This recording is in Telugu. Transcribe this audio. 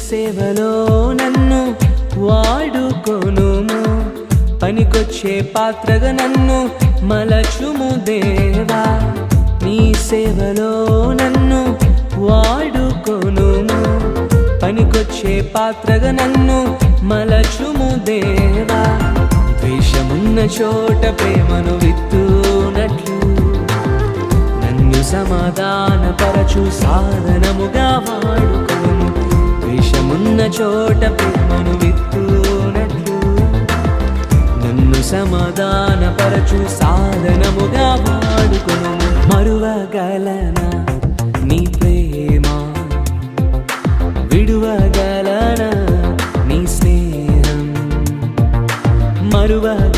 సేవలో నన్ను వాడుకొనుము, పనికొచ్చే పాత్రగా నన్ను మలచుము దేవా. నీ సేవలో నన్ను వాడుకొనుము, పనికొచ్చే పాత్రగా నన్ను మలచుము దేవా. ద్వేషమున్న చోట ప్రేమను విత్తునట్లు నన్ను సమాధానపరచు సాధనముగా వాడుకొనుము. ద్వేషమున్న చోట ప్రేమను విత్తునట్లు నన్ను సమాధానపరచు సాధనముగా వాడుకొనుము. మరువగలనా నీ ప్రేమ, విడువగలనా నీ స్నేహం, మరువగలనా